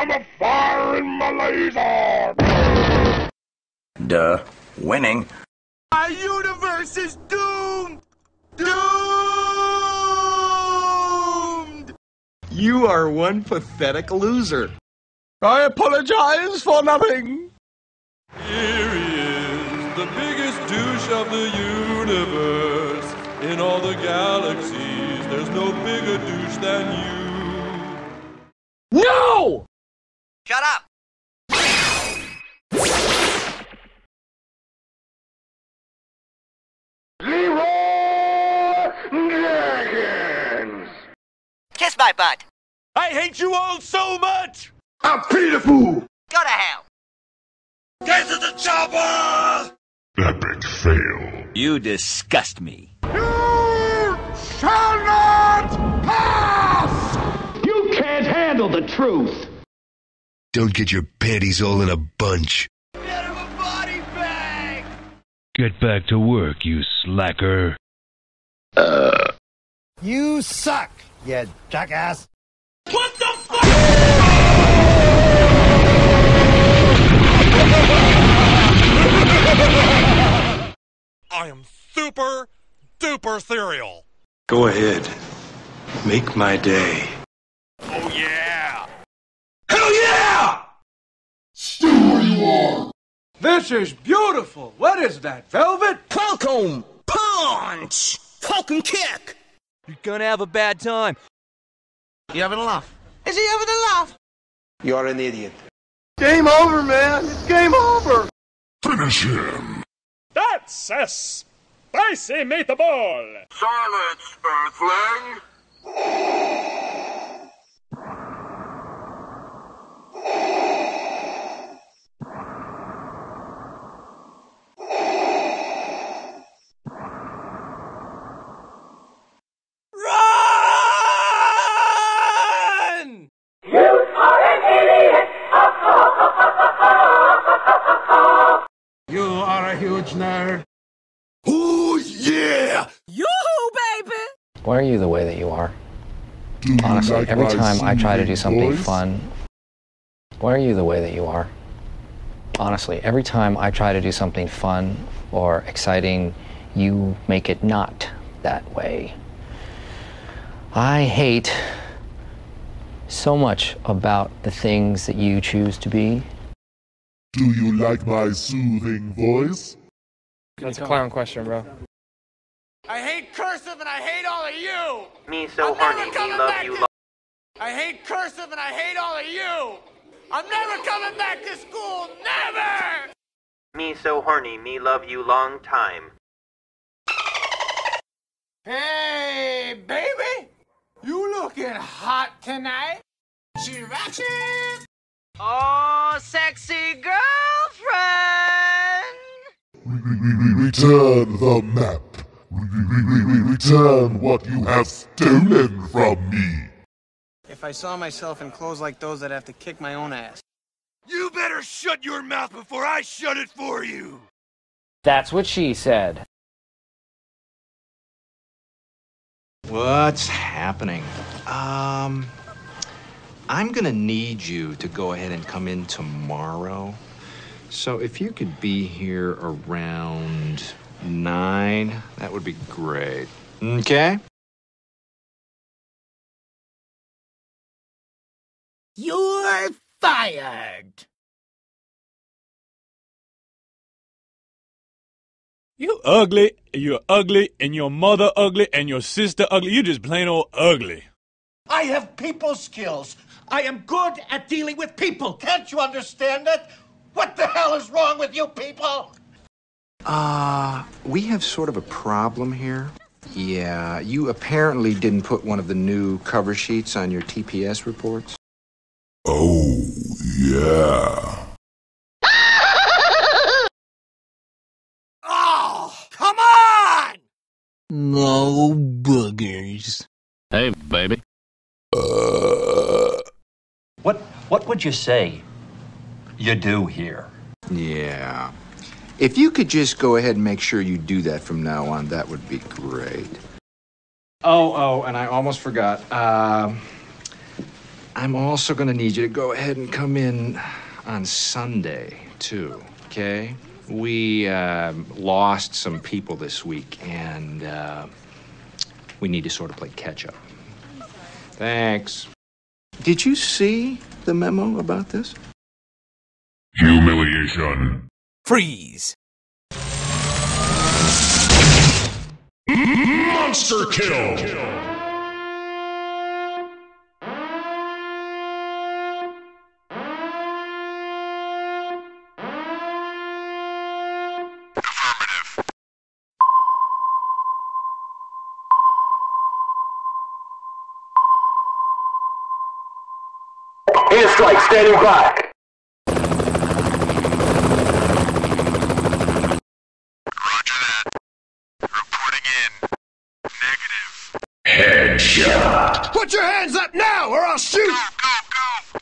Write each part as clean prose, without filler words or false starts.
I'm a fire in my laser! Duh. Winning. Our universe is doomed! Doomed! You are one pathetic loser. I apologize for nothing! Here he is, the biggest douche of the universe. In all the galaxies, there's no bigger douche than you. No! Shut up! Leroy Jenkins! Kiss my butt! I hate you all so much! I'm Peter Fu! Go to hell! Get to the chopper! Epic fail. You disgust me. You shall not pass! You can't handle the truth. Don't get your panties all in a bunch. Get him a body bag! Get back to work, you slacker. You suck, you jackass. What the fuck? I am super duper cereal. Go ahead. Make my day. Oh yeah! Hell yeah! Stay where you are! This is beautiful. What is that, velvet? Falcon punch! Falcon kick! You're gonna have a bad time. You having a laugh? Is he having a laugh? You're an idiot. Game over, man. It's game over. Finish him! That's a spicy meatball! Silence, Earthling! Run! You are a huge nerd. Oh yeah! Yoo-hoo, baby! Why are you the way that you are? Do you Honestly, like every my time I try to do soothing something voice? fun, why are you the way that you are? Honestly, every time I try to do something fun or exciting, you make it not that way. I hate so much about the things that you choose to be. Do you like my soothing voice? That's a clown question, bro. I hate cursive and I hate all of you! Me so horny, me love you. I hate cursive and I hate all of you! I'm never coming back to school! Never! Me so horny, me love you long time. Hey, baby! You looking hot tonight? Chirachi! Oh, sexy girlfriend! Return the map. Return what you have stolen from me. If I saw myself in clothes like those, I'd have to kick my own ass. You better shut your mouth before I shut it for you! That's what she said. What's happening? I'm gonna need you to go ahead and come in tomorrow. So if you could be here around 9, that would be great. Okay? You're fired! You ugly, you're ugly, and your mother ugly, and your sister ugly. You just plain old ugly. I have people skills. I am good at dealing with people. Can't you understand it? What the hell is wrong with you people? We have sort of a problem here. Yeah, you apparently didn't put one of the new cover sheets on your TPS reports. Oh, yeah. Oh, come on! No boogers. Hey, baby. What would you say you do here? Yeah. If you could just go ahead and make sure you do that from now on, that would be great. Oh, and I almost forgot. I'm also gonna need you to go ahead and come in on Sunday, too, okay? We lost some people this week, and we need to sort of play catch-up. Thanks. Did you see the memo about this? Humiliation. Freeze! Monster kill. Airstrike standing by. Roger that. Reporting in. Negative. Headshot. Put your hands up now or I'll shoot! Go, go, go.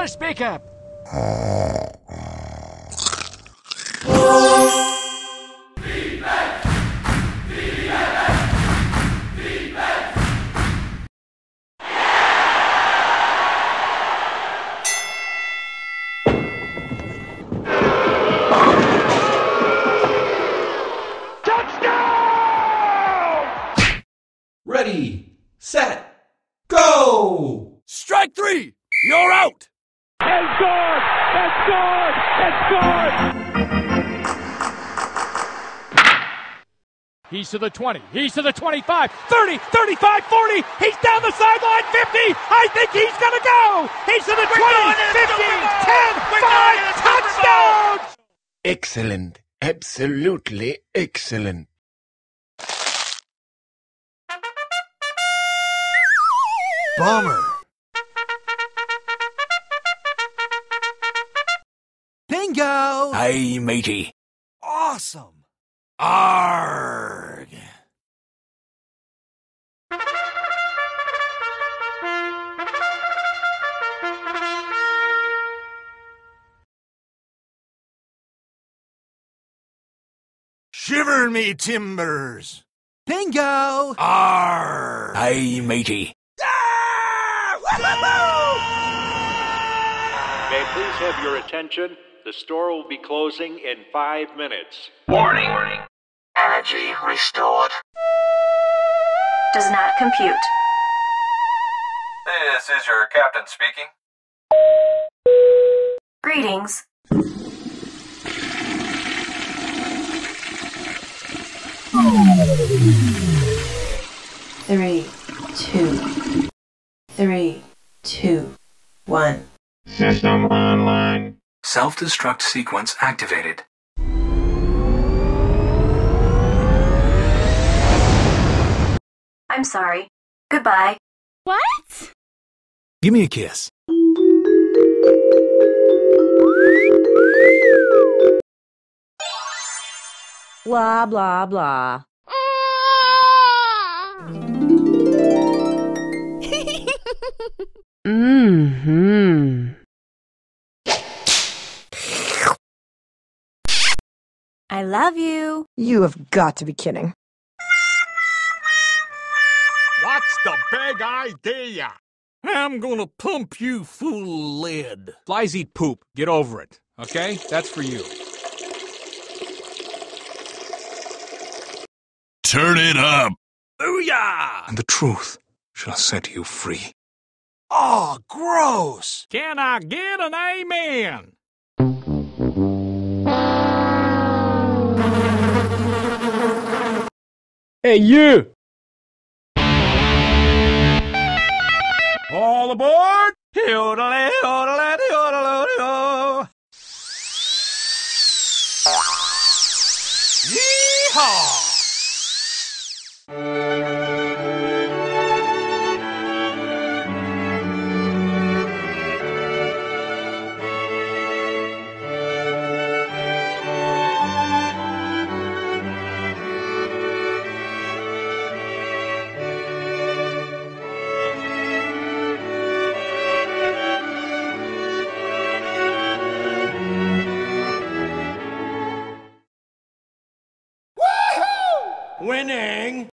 better speak up. Ready, set, go! Strike three! You're out! It's good! It's good! It's good! He's to the 20. He's to the 25. 30, 35, 40. He's down the sideline. 50. I think he's going to go. He's to the 20, 15, 10, 5, touchdown! Excellent. Absolutely excellent. Bummer. Bingo! Hey, matey. Awesome. Arrgh. Shiver me timbers. Bingo! Arrgh. Hey, matey. May I please have your attention? The store will be closing in 5 minutes. Warning. Energy restored. Does not compute. This is your captain speaking. Greetings. Three, two, one. System online. Self-destruct sequence activated. I'm sorry. Goodbye. What? Give me a kiss. Blah, blah, blah. Mm-hmm. I love you. You have got to be kidding. What's the big idea? I'm gonna pump you full of lead. Flies eat poop. Get over it. Okay? That's for you. Turn it up. Booyah! And the truth shall set you free. Oh, gross! Can I get an amen? Hey, you! All aboard! Yodelay, yodelay, yodelay, Yeehaw! Winning!